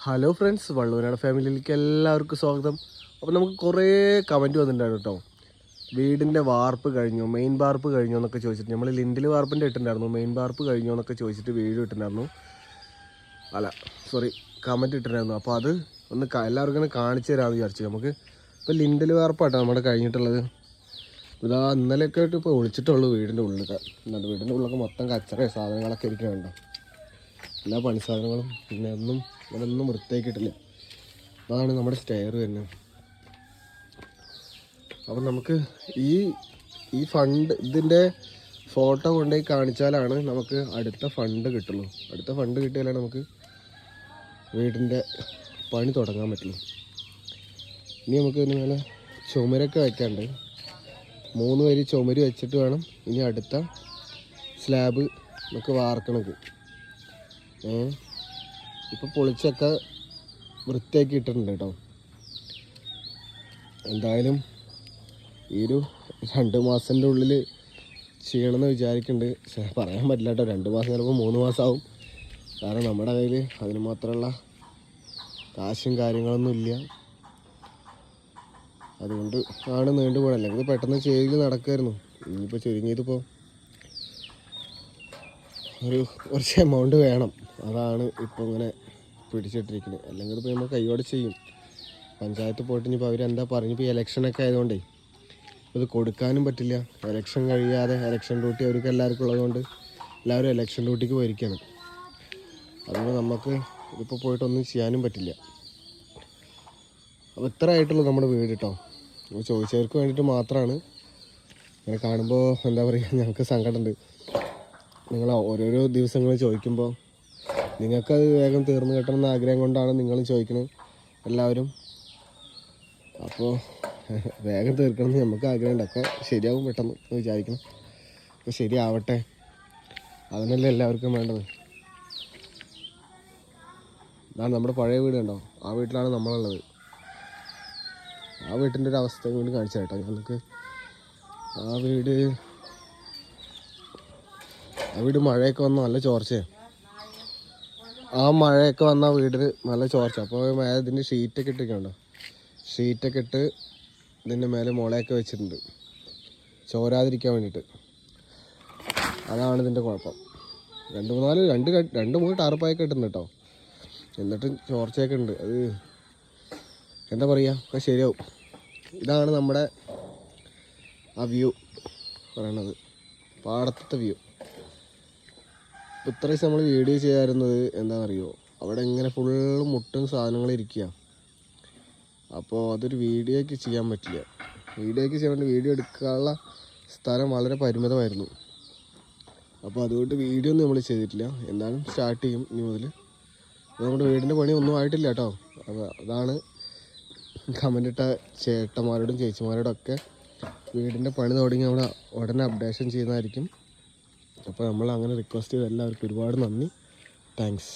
Hello friends, വള്ളൂരാട് ഫാമിലിയിലേക്ക് എല്ലാവർക്കും സ്വാഗതം. അപ്പോൾ നമുക്ക് കുറേ കമൻറ്റ് വന്നിട്ടുണ്ടായിരുന്നു കേട്ടോ. വീടിൻ്റെ വാർപ്പ് കഴിഞ്ഞു, മെയിൻ വാർപ്പ് കഴിഞ്ഞു എന്നൊക്കെ ചോദിച്ചിട്ട് നമ്മൾ ലിൻഡിൽ വാർപ്പിൻ്റെ ഇട്ടിട്ടുണ്ടായിരുന്നു. മെയിൻ വാർപ്പ് കഴിഞ്ഞു എന്നൊക്കെ ചോദിച്ചിട്ട് വീഡിയോ ഇട്ടിട്ടുണ്ടായിരുന്നു. കമൻറ്റ് ഇട്ടിട്ടുണ്ടായിരുന്നു. അപ്പോൾ അത് ഒന്ന് എല്ലാവർക്കും ഒന്ന് കാണിച്ചു തരാമെന്ന് വിചാരിച്ചു. നമുക്ക് ഇപ്പോൾ ലിൻഡിൽ വാർപ്പാട്ടോ നമ്മുടെ കഴിഞ്ഞിട്ടുള്ളത്. ഇതാ ഇന്നലെയൊക്കെ ആയിട്ട് ഇപ്പോൾ ഒളിച്ചിട്ടുള്ളൂ വീടിൻ്റെ ഉള്ളിലൊക്കെ. വീടിൻ്റെ ഉള്ളിലൊക്കെ മൊത്തം കച്ചറ സാധനങ്ങളൊക്കെ ഇരിക്കുന്നുണ്ടോ, എല്ലാ പണി സാധനങ്ങളും. പിന്നെ ഒന്നും വൃത്തിയാക്കിയിട്ടില്ല. അതാണ് നമ്മുടെ സ്റ്റെയർ തന്നെ. അപ്പം നമുക്ക് ഈ ഫണ്ട് ഇതിൻ്റെ ഫോട്ടോ കൊണ്ടുപോയി കാണിച്ചാലാണ് നമുക്ക് അടുത്ത ഫണ്ട് കിട്ടുള്ളൂ. അടുത്ത ഫണ്ട് കിട്ടിയാലാണ് നമുക്ക് വീടിൻ്റെ പണി തുടങ്ങാൻ പറ്റുള്ളൂ. ഇനി നമുക്ക് ഇതിന് മേലെ ചുമരൊക്കെ വയ്ക്കാണ്ട് 3 വരി ചുമര് വെച്ചിട്ട് വേണം ഇനി അടുത്ത സ്ലാബ് നമുക്ക് വാർക്കണത്. ഇപ്പോൾ പൊളിച്ചൊക്കെ വൃത്തിയാക്കി ഇട്ടിട്ടുണ്ട് കേട്ടോ. എന്തായാലും ഈ ഒരു 2 മാസത്തിൻ്റെ ഉള്ളിൽ ചെയ്യണമെന്ന് വിചാരിക്കുന്നുണ്ട്. പക്ഷേ പറയാൻ പറ്റില്ല കേട്ടോ. 2 മാസം ചിലപ്പോൾ 3 മാസമാവും. കാരണം നമ്മുടെ കയ്യിൽ അതിന് മാത്രമുള്ള കാശും കാര്യങ്ങളൊന്നും ഇല്ല. അതുകൊണ്ട് ആണ് നീണ്ടു പോകണം. അല്ലെങ്കിൽ പെട്ടെന്ന് ചെയ്ത് നടക്കുമായിരുന്നു. ഇനിയിപ്പോൾ ചുരുങ്ങിയതിപ്പോൾ കുറച്ച് എമൗണ്ട് വേണം. അതാണ് ഇപ്പോൾ ഇങ്ങനെ പിടിച്ചിട്ടിരിക്കുന്നത്. അല്ലെങ്കിൽ ഇപ്പോൾ നമ്മൾ കൈയോടെ ചെയ്യും. പഞ്ചായത്ത് പോയിട്ട് ഇനിയിപ്പോൾ അവരെന്താ പറഞ്ഞിപ്പോൾ ഈ ഇലക്ഷനൊക്കെ ആയതുകൊണ്ടേ ഇത് കൊടുക്കാനും പറ്റില്ല. ഇലക്ഷൻ കഴിയാതെ ഇലക്ഷൻ ഡ്യൂട്ടി അവർക്ക് എല്ലാവർക്കും ഉള്ളതുകൊണ്ട് എല്ലാവരും ഇലക്ഷൻ ഡ്യൂട്ടിക്ക് പോയിരിക്കുകയാണ്. അതുകൊണ്ട് നമുക്ക് ഇതിപ്പോൾ പോയിട്ടൊന്നും ചെയ്യാനും പറ്റില്ല. അപ്പോൾ ഇത്ര ആയിട്ടുള്ളൂ നമ്മുടെ വീട് കേട്ടോ. അപ്പോൾ ചോദിച്ചവർക്ക് വേണ്ടിയിട്ട് മാത്രമാണ്. ഇങ്ങനെ കാണുമ്പോൾ എന്താ പറയുക, ഞങ്ങൾക്ക് സങ്കടമുണ്ട്. നിങ്ങൾ ഓരോരോ ദിവസങ്ങൾ ചോദിക്കുമ്പോൾ നിങ്ങൾക്കത് വേഗം തീർന്നു കിട്ടണമെന്ന ആഗ്രഹം കൊണ്ടാണ് നിങ്ങളും ചോദിക്കുന്നത് എല്ലാവരും. അപ്പോൾ വേഗം തീർക്കണമെന്ന് നമുക്ക് ആഗ്രഹമുണ്ട്. ഒക്കെ ശരിയാവും പെട്ടെന്ന് വിചാരിക്കണം. അപ്പോൾ ശരിയാവട്ടെ, അതിനല്ലേ എല്ലാവർക്കും വേണ്ടത്. ഇതാണ് നമ്മുടെ പഴയ വീട് കണ്ടോ. ആ വീട്ടിലാണ് നമ്മളുള്ളത്. ആ വീട്ടിൻ്റെ ഒരു അവസ്ഥ കൂടി കാണിച്ചു കേട്ടോ ഞങ്ങൾക്ക്. ആ വീട് മഴയൊക്കെ വന്ന നല്ല ചോർച്ചയാണ്. ആ മഴയൊക്കെ വന്ന വീടിന് നല്ല ചോർച്ച. അപ്പോൾ ഇതിൻ്റെ ഷീറ്റൊക്കെ ഇട്ടിട്ടുണ്ടോ. ഷീറ്റൊക്കെ ഇട്ട് ഇതിൻ്റെ മേലെ മുളയൊക്കെ വെച്ചിട്ടുണ്ട് ചോരാതിരിക്കാൻ വേണ്ടിയിട്ട്. അതാണ് ഇതിൻ്റെ കുഴപ്പം. 2-3 ടാർപ്പായൊക്കെ ഇട്ടുണ്ട് കേട്ടോ. എന്നിട്ടും ചോർച്ചയൊക്കെ ഉണ്ട്. അത് എന്താ പറയുക, ഒക്കെ ശരിയാവും. ഇതാണ് നമ്മുടെ ആ വ്യൂ പറയണത്, പാടത്തെ വ്യൂ. ഇപ്പോൾ ഇത്ര ദിവസം നമ്മൾ വീഡിയോ ചെയ്യാറുന്നത് എന്താണെന്നറിയോ, അവിടെ ഇങ്ങനെ ഫുള്ള് മുട്ടും സാധനങ്ങൾ ഇരിക്കുക. അപ്പോൾ അതൊരു വീഡിയോയ്ക്ക് ചെയ്യാൻ പറ്റില്ല. വീഡിയോയ്ക്ക് ചെയ്യാൻ വേണ്ടി വീഡിയോ എടുക്കാനുള്ള സ്ഥലം വളരെ പരിമിതമായിരുന്നു. അപ്പോൾ അതുകൊണ്ട് വീഡിയോ ഒന്നും നമ്മൾ ചെയ്തിട്ടില്ല. എന്തായാലും സ്റ്റാർട്ട് ചെയ്യും ഇനി മുതൽ. നമ്മുടെ വീടിൻ്റെ പണി ഒന്നും ആയിട്ടില്ല കേട്ടോ. അപ്പോൾ അതാണ് കമൻ്റ് ഇട്ട ചേട്ടന്മാരോടും ചേച്ചിമാരോടും ഒക്കെ വീടിൻ്റെ പണി തുടങ്ങി നമ്മൾ ഉടനെ അപ്ഡേഷൻ ചെയ്യുന്നതായിരിക്കും. അപ്പോൾ നമ്മൾ അങ്ങനെ റിക്വസ്റ്റ് ചെയ്ത എല്ലാവർക്കും ഒരുപാട് നന്ദി. താങ്ക്സ്.